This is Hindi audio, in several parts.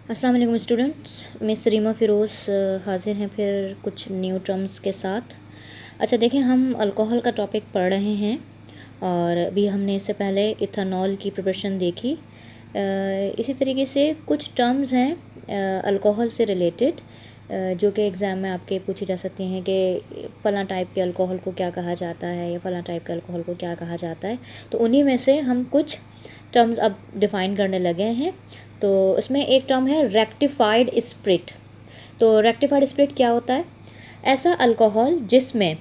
अस्सलाम वालेकुम स्टूडेंट्स, मैं सरीमा फ़िरोज़ हाज़िर हैं फिर कुछ न्यू टर्म्स के साथ। अच्छा देखें, हम अल्कोहल का टॉपिक पढ़ रहे हैं और अभी हमने इससे पहले इथेनॉल की प्रिपरेशन देखी। इसी तरीके से कुछ टर्म्स हैं अल्कोहल से रिलेटेड जो कि एग्ज़ाम में आपके पूछी जा सकती हैं कि फ़लाँ टाइप के अल्कोहल को क्या कहा जाता है या फ़लाँ टाइप के अल्कोहल को क्या कहा जाता है। तो उन्हीं में से हम कुछ टर्म्स अब डिफ़ाइन करने लगे हैं। तो इसमें एक टर्म है रेक्टिफाइड स्प्रिट। तो रेक्टिफाइड स्प्रिट क्या होता है? ऐसा अल्कोहल जिसमें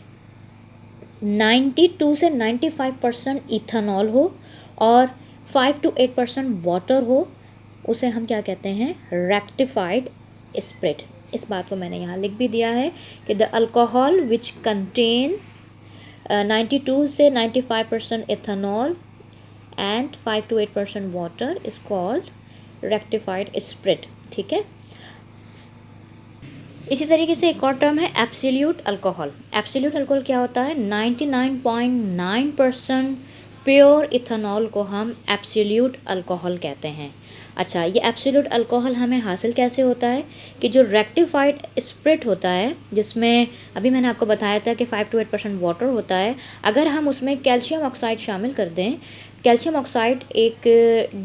92 से 95% इथेनॉल हो और 5 to 8% वाटर हो, उसे हम क्या कहते हैं? Rectified spirit. इस बात को मैंने यहाँ लिख भी दिया है कि द अल्कोहल विच कंटेन 92 से 95% ethanol and 5 to 8% water is called rectified spirit. ठीक है। इसी तरीके से एक और टर्म है एब्सोल्यूट अल्कोहल। एब्सोल्यूट अल्कोहल क्या होता है? 99.9% प्योर इथेनॉल को हम एब्सोल्यूट अल्कोहल कहते हैं। अच्छा, ये एब्सोल्यूट अल्कोहल हमें हासिल कैसे होता है कि जो रेक्टिफाइड स्प्रिट होता है, जिसमें अभी मैंने आपको बताया था कि 5 to 8% वाटर होता है, अगर हम उसमें कैल्शियम ऑक्साइड शामिल कर दें। कैल्शियम ऑक्साइड एक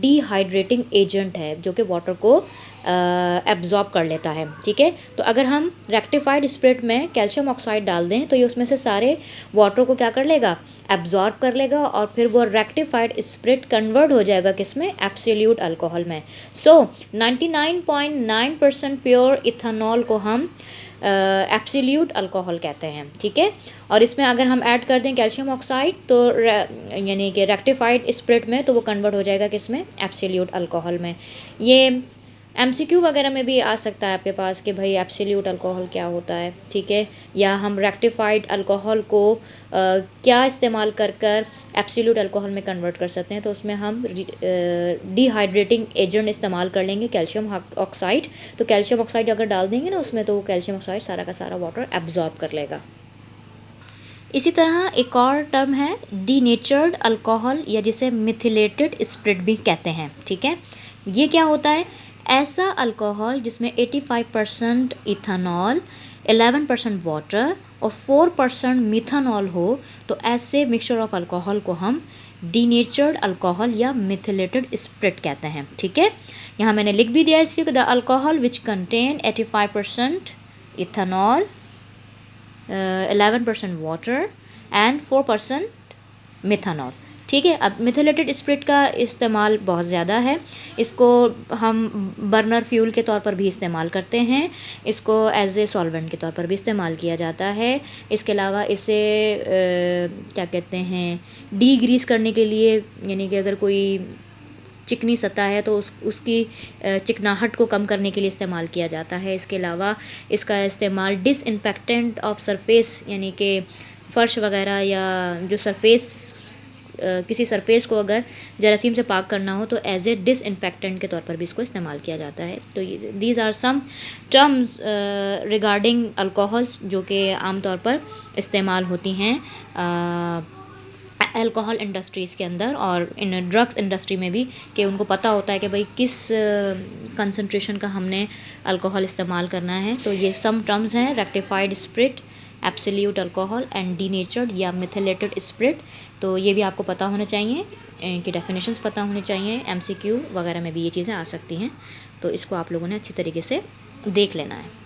डिहाइड्रेटिंग एजेंट है जो कि वाटर को एब्जॉर्ब कर लेता है। ठीक है। तो अगर हम रेक्टिफाइड स्प्रिट में कैल्शियम ऑक्साइड डाल दें तो ये उसमें से सारे वाटर को क्या कर लेगा? एब्जॉर्ब कर लेगा और फिर वो रेक्टिफाइड स्प्रिट कन्वर्ट हो जाएगा किसमें? एब्सोल्यूट अल्कोहल में। सो 99.9% प्योर इथेनॉल को हम एब्सोल्यूट अल्कोहल कहते हैं। ठीक है। और इसमें अगर हम ऐड कर दें कैल्शियम ऑक्साइड तो यानी कि रेक्टिफाइड स्प्रिट में, तो वो कन्वर्ट हो जाएगा किसमें? एब्सोल्यूट अल्कोहल में। ये MCQ वगैरह में भी आ सकता है आपके पास कि भाई एब्सोल्यूट अल्कोहल क्या होता है। ठीक है। या हम रेक्टिफाइड अल्कोहल को क्या इस्तेमाल कर कर एब्सोल्यूट अल्कोहल में कन्वर्ट कर सकते हैं। तो उसमें हम डिहाइड्रेटिंग एजेंट इस्तेमाल कर लेंगे कैल्शियम ऑक्साइड। तो कैल्शियम ऑक्साइड अगर डाल देंगे ना उसमें, तो वो कैल्शियम ऑक्साइड सारा का सारा वाटर एब्जॉर्ब कर लेगा। इसी तरह एक और टर्म है डीनेचर्ड अल्कोहल, या जिसे मिथिलेटेड स्प्रिट भी कहते हैं। ठीक है। ये क्या होता है? ऐसा अल्कोहल जिसमें 85% इथेनॉल, 11% वाटर और 4% मिथानॉल हो, तो ऐसे मिक्सचर ऑफ अल्कोहल को हम डीनेचर्ड अल्कोहल या मिथिलेटेड स्प्रिट कहते हैं। ठीक है। यहाँ मैंने लिख भी दिया इसलिए कि the alcohol which contain 85% ethanol, 11% water and 4% methanol. ठीक है। अब मिथिलेटेड स्प्रिट का इस्तेमाल बहुत ज़्यादा है। इसको हम बर्नर फ्यूल के तौर पर भी इस्तेमाल करते हैं। इसको एज ए सॉल्वेंट के तौर पर भी इस्तेमाल किया जाता है। इसके अलावा इसे क्या कहते हैं, डीग्रीस करने के लिए, यानी कि अगर कोई चिकनी सतह है तो उसकी चिकनाहट को कम करने के लिए इस्तेमाल किया जाता है। इसके अलावा इसका इस्तेमाल डिसइंफेक्टेंट ऑफ सरफेस, यानी कि फ़र्श वगैरह या जो सरफेस, किसी सरफेस को अगर जरासीम से पाक करना हो तो एज ए डिसइंफेक्टेंट के तौर पर भी इसको इस्तेमाल किया जाता है। तो these are some terms regarding alcohols जो कि आमतौर पर इस्तेमाल होती हैं अल्कोहल इंडस्ट्रीज़ के अंदर और इन ड्रग्स इंडस्ट्री में भी, कि उनको पता होता है कि भाई किस कंसंट्रेशन का हमने अल्कोहल इस्तेमाल करना है। तो ये सम टर्म्स हैं: rectified spirit, absolute alcohol and denatured या मिथिलेटेड स्प्रिट। तो ये भी आपको पता होने चाहिए, इनकी डेफिनेशंस पता होने चाहिए। MCQ वगैरह में भी ये चीज़ें आ सकती हैं, तो इसको आप लोगों ने अच्छी तरीके से देख लेना है।